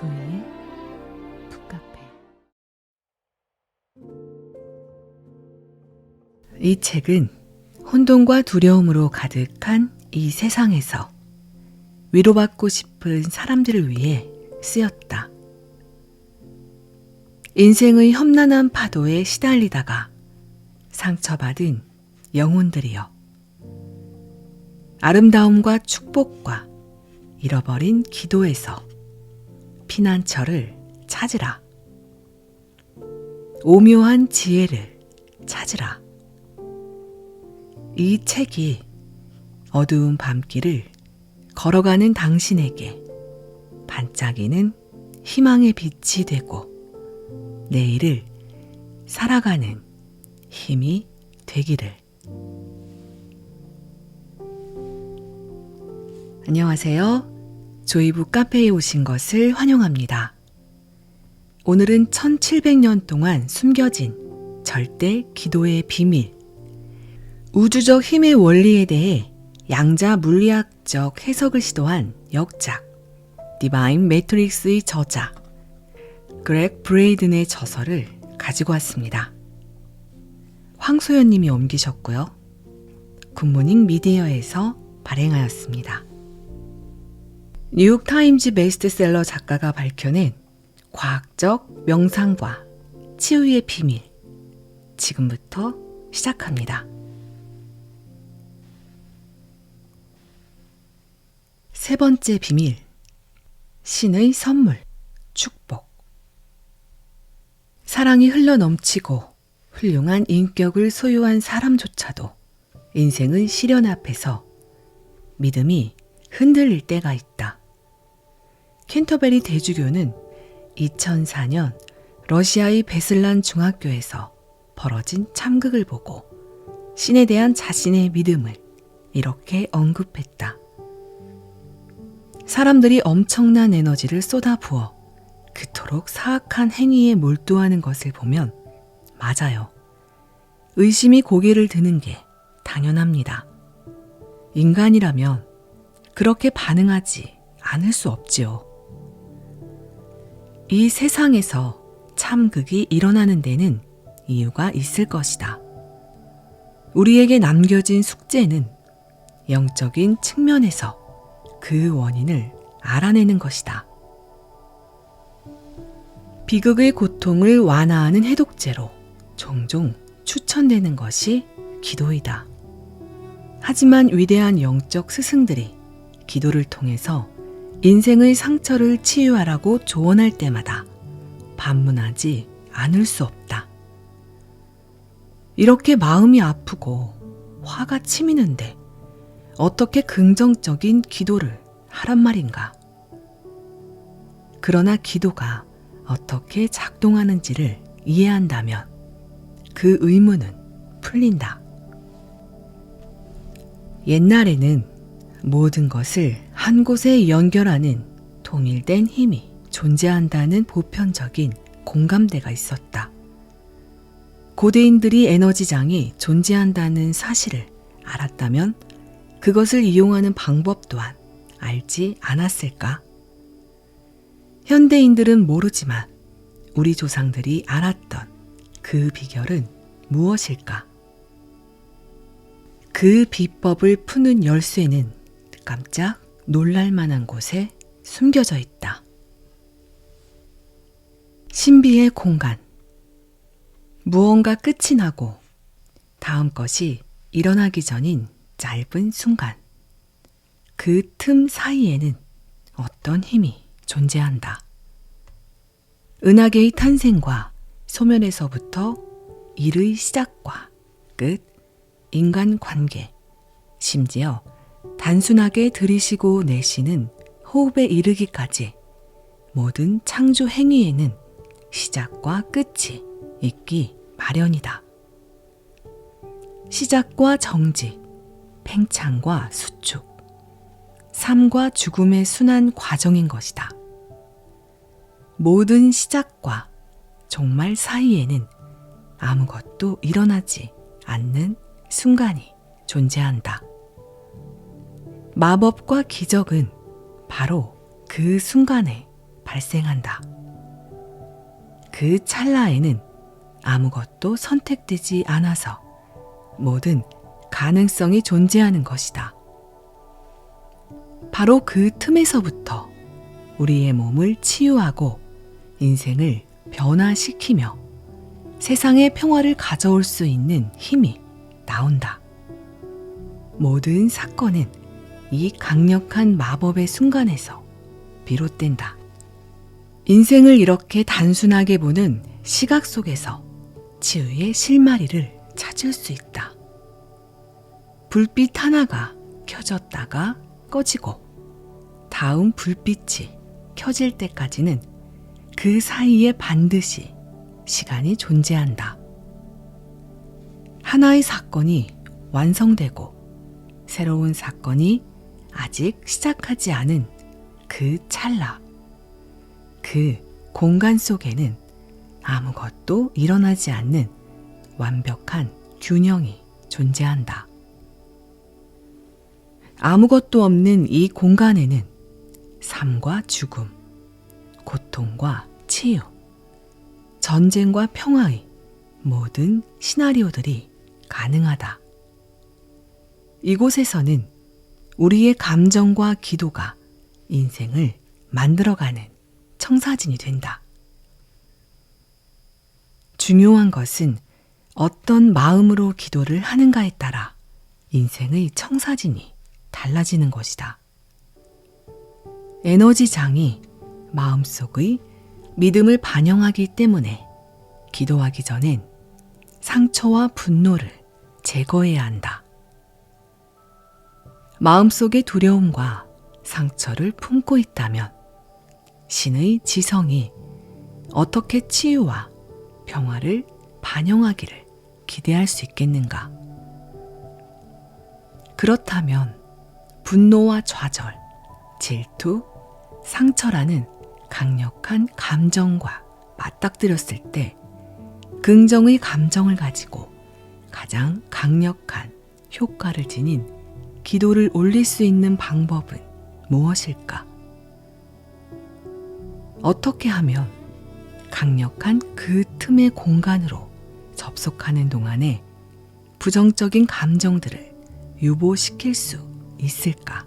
조이의 북카페. 이 책은 혼돈과 두려움으로 가득한 이 세상에서 위로받고 싶은 사람들을 위해 쓰였다. 인생의 험난한 파도에 시달리다가 상처받은 영혼들이여, 아름다움과 축복과 잃어버린 기도에서 피난처를 찾으라. 오묘한 지혜를 찾으라. 이 책이 어두운 밤길을 걸어가는 당신에게 반짝이는 희망의 빛이 되고 내일을 살아가는 힘이 되기를. 안녕하세요. 조이 북카페에 오신 것을 환영합니다. 오늘은 1700년 동안 숨겨진 절대 기도의 비밀, 우주적 힘의 원리에 대해 양자 물리학적 해석을 시도한 역작 디바인 매트릭스의 저자 그렉 브레이든의 저서를 가지고 왔습니다. 황소연 님이 옮기셨고요. 굿모닝 미디어에서 발행하였습니다. 뉴욕타임즈 베스트셀러 작가가 밝혀낸 과학적 명상과 치유의 비밀, 지금부터 시작합니다. 세 번째 비밀, 신의 선물, 축복. 사랑이 흘러넘치고 훌륭한 인격을 소유한 사람조차도 인생의 시련 앞에서 믿음이 흔들릴 때가 있다. 캔터베리 대주교는 2004년 러시아의 베슬란 중학교에서 벌어진 참극을 보고 신에 대한 자신의 믿음을 이렇게 언급했다. 사람들이 엄청난 에너지를 쏟아부어 그토록 사악한 행위에 몰두하는 것을 보면 맞아요. 의심이 고개를 드는 게 당연합니다. 인간이라면 그렇게 반응하지 않을 수 없지요. 이 세상에서 참극이 일어나는 데는 이유가 있을 것이다. 우리에게 남겨진 숙제는 영적인 측면에서 그 원인을 알아내는 것이다. 비극의 고통을 완화하는 해독제로 종종 추천되는 것이 기도이다. 하지만 위대한 영적 스승들이 기도를 통해서 인생의 상처를 치유하라고 조언할 때마다 반문하지 않을 수 없다. 이렇게 마음이 아프고 화가 치미는데 어떻게 긍정적인 기도를 하란 말인가? 그러나 기도가 어떻게 작동하는지를 이해한다면 그 의문은 풀린다. 옛날에는 모든 것을 한 곳에 연결하는 통일된 힘이 존재한다는 보편적인 공감대가 있었다. 고대인들이 에너지장이 존재한다는 사실을 알았다면 그것을 이용하는 방법 또한 알지 않았을까? 현대인들은 모르지만 우리 조상들이 알았던 그 비결은 무엇일까? 그 비법을 푸는 열쇠는 깜짝 놀랄 만한 곳에 숨겨져 있다. 신비의 공간. 무언가 끝이 나고 다음 것이 일어나기 전인 짧은 순간. 그 틈 사이에는 어떤 힘이 존재한다. 은하계의 탄생과 소멸에서부터 일의 시작과 끝, 인간관계, 심지어 단순하게 들이쉬고 내쉬는 호흡에 이르기까지 모든 창조 행위에는 시작과 끝이 있기 마련이다. 시작과 정지, 팽창과 수축, 삶과 죽음의 순환 과정인 것이다. 모든 시작과 종말 사이에는 아무것도 일어나지 않는 순간이 존재한다. 마법과 기적은 바로 그 순간에 발생한다. 그 찰나에는 아무것도 선택되지 않아서 모든 가능성이 존재하는 것이다. 바로 그 틈에서부터 우리의 몸을 치유하고 인생을 변화시키며 세상의 평화를 가져올 수 있는 힘이 나온다. 모든 사건은 이 강력한 마법의 순간에서 비롯된다. 인생을 이렇게 단순하게 보는 시각 속에서 치유의 실마리를 찾을 수 있다. 불빛 하나가 켜졌다가 꺼지고 다음 불빛이 켜질 때까지는 그 사이에 반드시 시간이 존재한다. 하나의 사건이 완성되고 새로운 사건이 아직 시작하지 않은 그 찰나, 그 공간 속에는 아무것도 일어나지 않는 완벽한 균형이 존재한다. 아무것도 없는 이 공간에는 삶과 죽음, 고통과 치유, 전쟁과 평화의 모든 시나리오들이 가능하다. 이곳에서는 우리의 감정과 기도가 인생을 만들어가는 청사진이 된다. 중요한 것은 어떤 마음으로 기도를 하는가에 따라 인생의 청사진이 달라지는 것이다. 에너지장이 마음속의 믿음을 반영하기 때문에 기도하기 전엔 상처와 분노를 제거해야 한다. 마음속의 두려움과 상처를 품고 있다면 신의 지성이 어떻게 치유와 평화를 반영하기를 기대할 수 있겠는가? 그렇다면 분노와 좌절, 질투, 상처라는 강력한 감정과 맞닥뜨렸을 때 긍정의 감정을 가지고 가장 강력한 효과를 지닌 기도를 올릴 수 있는 방법은 무엇일까? 어떻게 하면 강력한 그 틈의 공간으로 접속하는 동안에 부정적인 감정들을 유보시킬 수 있을까?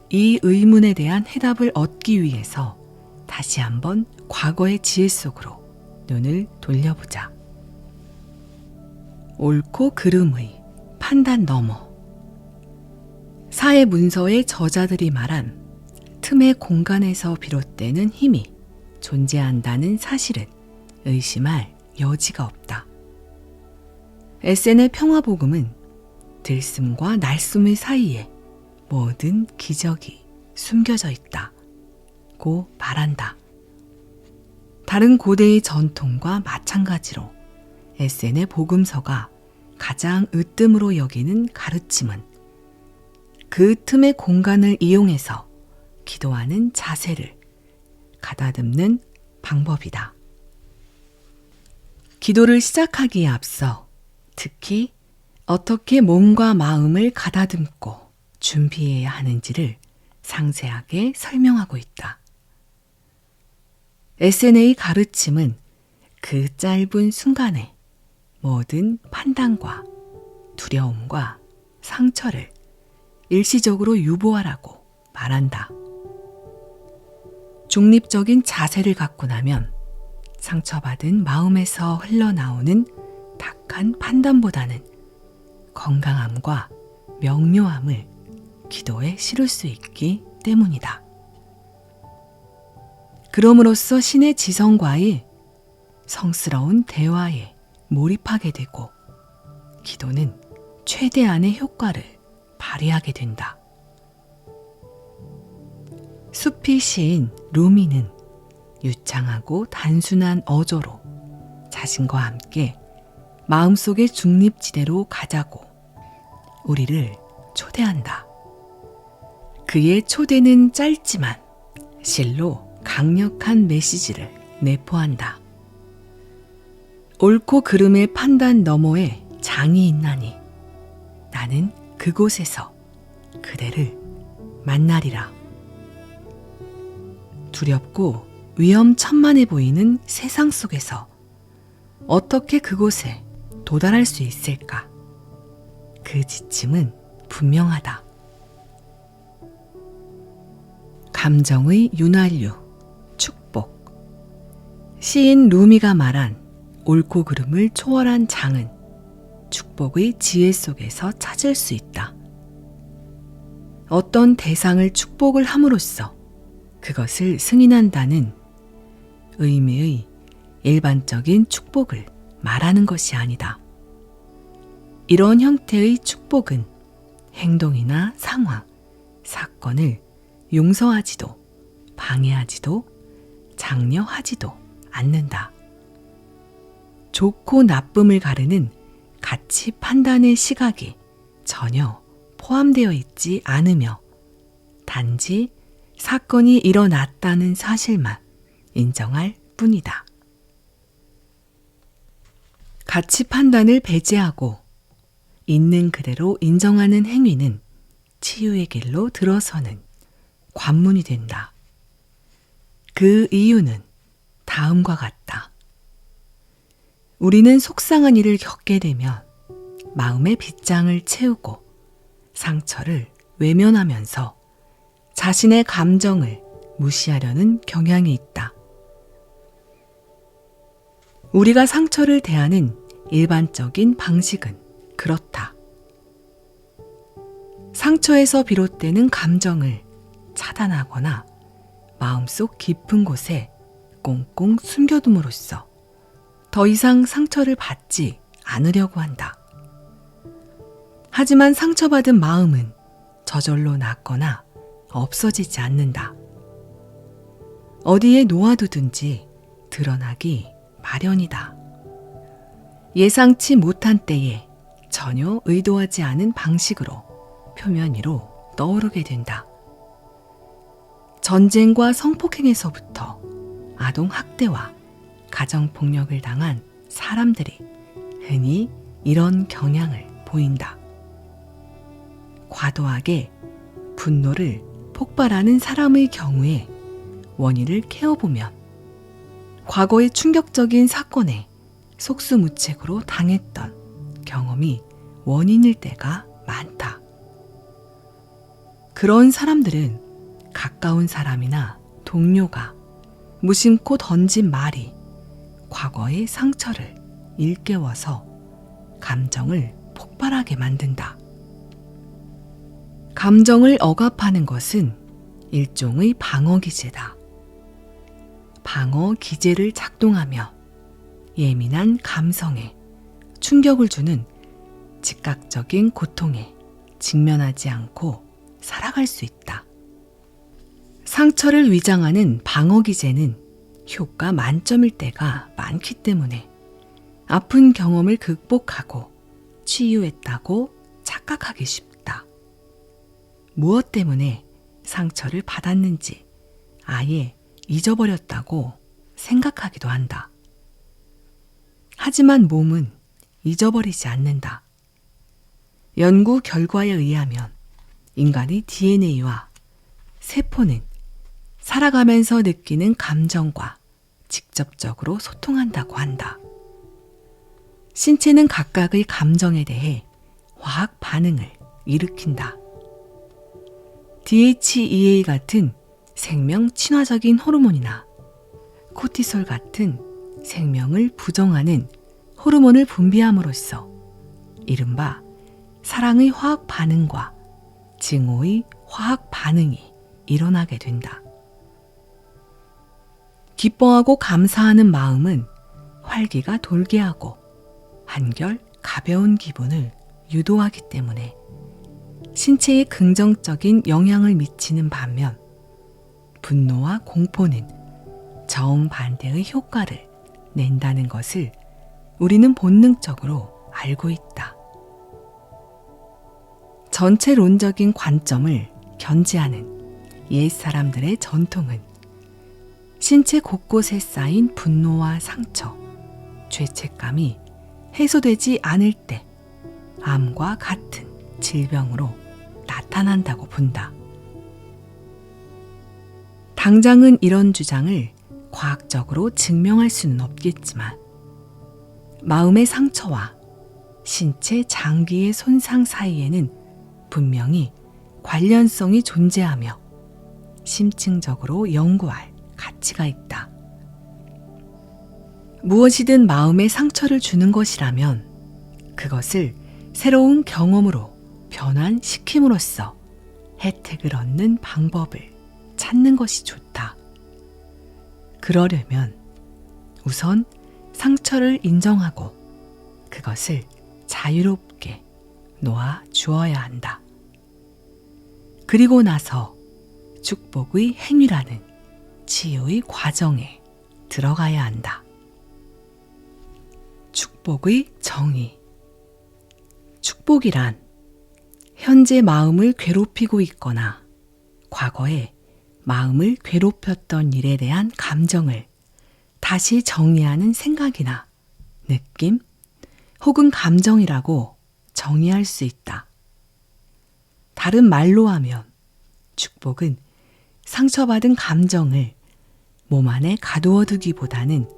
이 의문에 대한 해답을 얻기 위해서 다시 한번 과거의 지혜 속으로 눈을 돌려보자. 옳고 그름의 판단 너머. 사회 문서의 저자들이 말한 틈의 공간에서 비롯되는 힘이 존재한다는 사실은 의심할 여지가 없다. 에센의 평화복음은 들숨과 날숨의 사이에 모든 기적이 숨겨져 있다고 말한다. 다른 고대의 전통과 마찬가지로 에센의 복음서가 가장 으뜸으로 여기는 가르침은 그 틈의 공간을 이용해서 기도하는 자세를 가다듬는 방법이다. 기도를 시작하기에 앞서 특히 어떻게 몸과 마음을 가다듬고 준비해야 하는지를 상세하게 설명하고 있다. 에센의 가르침은 그 짧은 순간에 모든 판단과 두려움과 상처를 일시적으로 유보하라고 말한다. 중립적인 자세를 갖고 나면 상처받은 마음에서 흘러나오는 탁한 판단보다는 건강함과 명료함을 기도에 실을 수 있기 때문이다. 그럼으로써 신의 지성과의 성스러운 대화에 몰입하게 되고 기도는 최대한의 효과를 발휘하게 된다. 수피 시인 루미는 유창하고 단순한 어조로 자신과 함께 마음속의 중립지대로 가자고 우리를 초대한다. 그의 초대는 짧지만 실로 강력한 메시지를 내포한다. 옳고 그름의 판단 너머에 장이 있나니 나는 그곳에서 그대를 만나리라. 두렵고 위험천만해 보이는 세상 속에서 어떻게 그곳에 도달할 수 있을까? 그 지침은 분명하다. 감정의 윤활유, 축복. 시인 루미가 말한 옳고 그름을 초월한 장은 축복의 지혜 속에서 찾을 수 있다. 어떤 대상을 축복을 함으로써 그것을 승인한다는 의미의 일반적인 축복을 말하는 것이 아니다. 이런 형태의 축복은 행동이나 상황, 사건을 용서하지도 방해하지도 장려하지도 않는다. 좋고 나쁨을 가르는 가치 판단의 시각이 전혀 포함되어 있지 않으며 단지 사건이 일어났다는 사실만 인정할 뿐이다. 가치 판단을 배제하고 있는 그대로 인정하는 행위는 치유의 길로 들어서는 관문이 된다. 그 이유는 다음과 같다. 우리는 속상한 일을 겪게 되면 마음의 빗장을 채우고 상처를 외면하면서 자신의 감정을 무시하려는 경향이 있다. 우리가 상처를 대하는 일반적인 방식은 그렇다. 상처에서 비롯되는 감정을 차단하거나 마음속 깊은 곳에 꽁꽁 숨겨둠으로써 더 이상 상처를 받지 않으려고 한다. 하지만 상처받은 마음은 저절로 낫거나 없어지지 않는다. 어디에 놓아두든지 드러나기 마련이다. 예상치 못한 때에 전혀 의도하지 않은 방식으로 표면 위로 떠오르게 된다. 전쟁과 성폭행에서부터 아동학대와 가정폭력을 당한 사람들이 흔히 이런 경향을 보인다. 과도하게 분노를 폭발하는 사람의 경우에 원인을 캐어보면 과거의 충격적인 사건에 속수무책으로 당했던 경험이 원인일 때가 많다. 그런 사람들은 가까운 사람이나 동료가 무심코 던진 말이 과거의 상처를 일깨워서 감정을 폭발하게 만든다. 감정을 억압하는 것은 일종의 방어기제다. 방어기제를 작동하며 예민한 감성에 충격을 주는 즉각적인 고통에 직면하지 않고 살아갈 수 있다. 상처를 위장하는 방어기제는 효과 만점일 때가 많기 때문에 아픈 경험을 극복하고 치유했다고 착각하기 쉽다. 무엇 때문에 상처를 받았는지 아예 잊어버렸다고 생각하기도 한다. 하지만 몸은 잊어버리지 않는다. 연구 결과에 의하면 인간의 DNA와 세포는 살아가면서 느끼는 감정과 직접적으로 소통한다고 한다. 신체는 각각의 감정에 대해 화학 반응을 일으킨다. DHEA 같은 생명 친화적인 호르몬이나 코티솔 같은 생명을 부정하는 호르몬을 분비함으로써 이른바 사랑의 화학 반응과 증오의 화학 반응이 일어나게 된다. 기뻐하고 감사하는 마음은 활기가 돌게 하고 한결 가벼운 기분을 유도하기 때문에 신체에 긍정적인 영향을 미치는 반면 분노와 공포는 정반대의 효과를 낸다는 것을 우리는 본능적으로 알고 있다. 전체론적인 관점을 견지하는 옛 사람들의 전통은 신체 곳곳에 쌓인 분노와 상처, 죄책감이 해소되지 않을 때 암과 같은 질병으로 나타난다고 본다. 당장은 이런 주장을 과학적으로 증명할 수는 없겠지만 마음의 상처와 신체 장기의 손상 사이에는 분명히 관련성이 존재하며 심층적으로 연구할 가치가 있다. 무엇이든 마음에 상처를 주는 것이라면 그것을 새로운 경험으로 변환시킴으로써 혜택을 얻는 방법을 찾는 것이 좋다. 그러려면 우선 상처를 인정하고 그것을 자유롭게 놓아 주어야 한다. 그리고 나서 축복의 행위라는 치유의 과정에 들어가야 한다. 축복의 정의. 축복이란 현재 마음을 괴롭히고 있거나 과거에 마음을 괴롭혔던 일에 대한 감정을 다시 정리하는 생각이나 느낌 혹은 감정이라고 정의할 수 있다. 다른 말로 하면 축복은 상처받은 감정을 몸 안에 가두어 두기보다는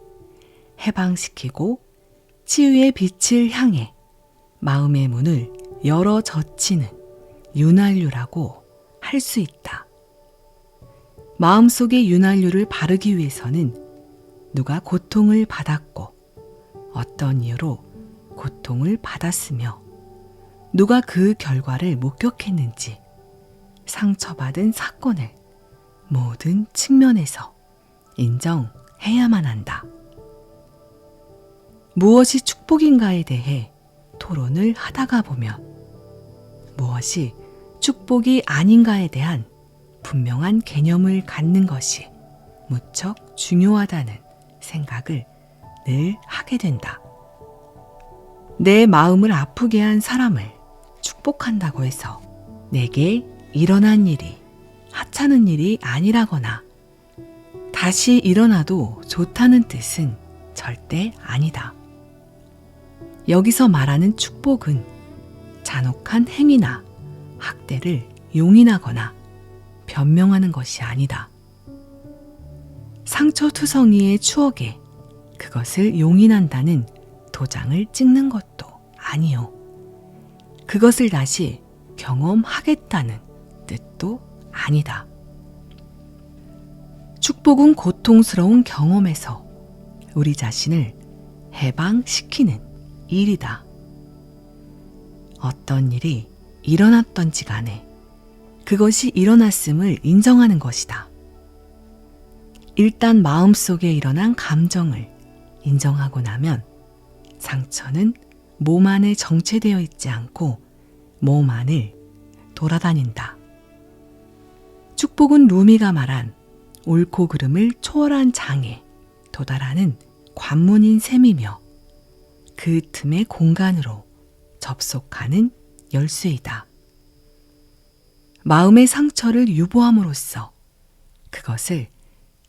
해방시키고 치유의 빛을 향해 마음의 문을 열어 젖히는 윤활유라고 할 수 있다. 마음속의 윤활유를 바르기 위해서는 누가 고통을 받았고 어떤 이유로 고통을 받았으며 누가 그 결과를 목격했는지 상처받은 사건을 모든 측면에서 인정해야만 한다. 무엇이 축복인가에 대해 토론을 하다가 보면 무엇이 축복이 아닌가에 대한 분명한 개념을 갖는 것이 무척 중요하다는 생각을 늘 하게 된다. 내 마음을 아프게 한 사람을 축복한다고 해서 내게 일어난 일이 하찮은 일이 아니라거나 다시 일어나도 좋다는 뜻은 절대 아니다. 여기서 말하는 축복은 잔혹한 행위나 학대를 용인하거나 변명하는 것이 아니다. 상처투성이의 추억에 그것을 용인한다는 도장을 찍는 것도 아니요. 그것을 다시 경험하겠다는 뜻도 아니다. 축복은 고통스러운 경험에서 우리 자신을 해방시키는 일이다. 어떤 일이 일어났던지 간에 그것이 일어났음을 인정하는 것이다. 일단 마음속에 일어난 감정을 인정하고 나면 상처는 몸 안에 정체되어 있지 않고 몸 안을 돌아다닌다. 축복은 루미가 말한 옳고 그름을 초월한 장에 도달하는 관문인 셈이며 그 틈의 공간으로 접속하는 열쇠이다. 마음의 상처를 유보함으로써 그것을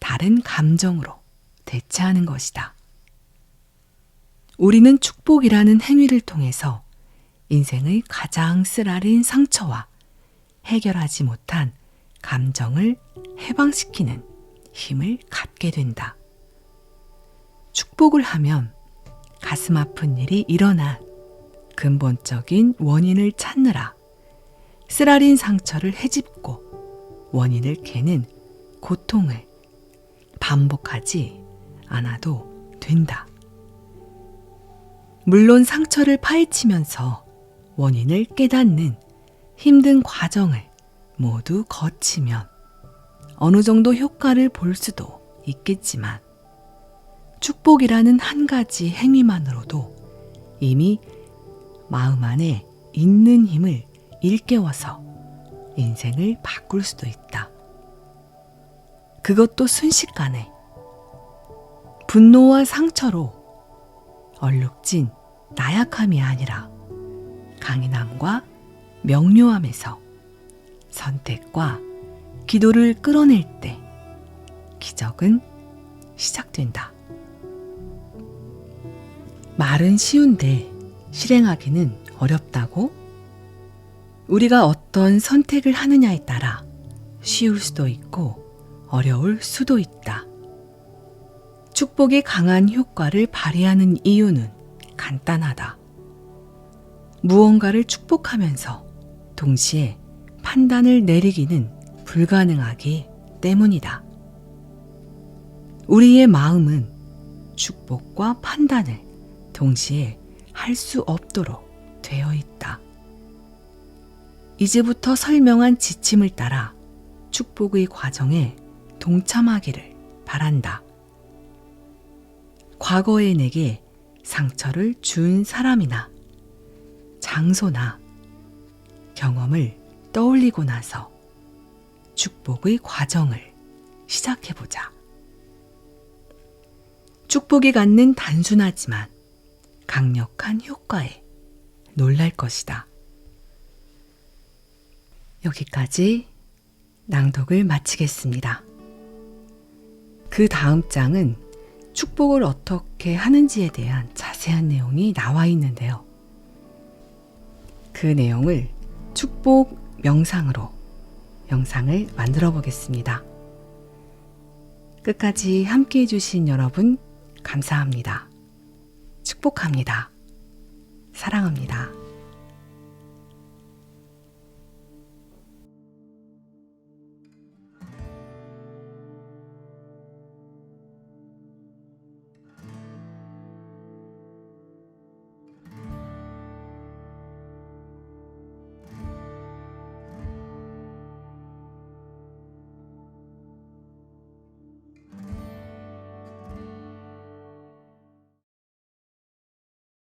다른 감정으로 대체하는 것이다. 우리는 축복이라는 행위를 통해서 인생의 가장 쓰라린 상처와 해결하지 못한 감정을 해방시키는 힘을 갖게 된다. 축복을 하면 가슴 아픈 일이 일어난 근본적인 원인을 찾느라 쓰라린 상처를 헤집고 원인을 캐는 고통을 반복하지 않아도 된다. 물론 상처를 파헤치면서 원인을 깨닫는 힘든 과정을 모두 거치면 어느 정도 효과를 볼 수도 있겠지만 축복이라는 한 가지 행위만으로도 이미 마음 안에 있는 힘을 일깨워서 인생을 바꿀 수도 있다. 그것도 순식간에 분노와 상처로 얼룩진 나약함이 아니라 강인함과 명료함에서 선택과 기도를 끌어낼 때 기적은 시작된다. 말은 쉬운데 실행하기는 어렵다고? 우리가 어떤 선택을 하느냐에 따라 쉬울 수도 있고 어려울 수도 있다. 축복이 강한 효과를 발휘하는 이유는 간단하다. 무언가를 축복하면서 동시에 판단을 내리기는 불가능하기 때문이다. 우리의 마음은 축복과 판단을 동시에 할 수 없도록 되어 있다. 이제부터 설명한 지침을 따라 축복의 과정에 동참하기를 바란다. 과거에 내게 상처를 준 사람이나 장소나 경험을 떠올리고 나서 축복의 과정을 시작해보자. 축복이 갖는 단순하지만 강력한 효과에 놀랄 것이다. 여기까지 낭독을 마치겠습니다. 그 다음 장은 축복을 어떻게 하는지에 대한 자세한 내용이 나와 있는데요. 그 내용을 축복 명상으로 영상을 만들어 보겠습니다. 끝까지 함께 해주신 여러분 감사합니다. 축복합니다. 사랑합니다.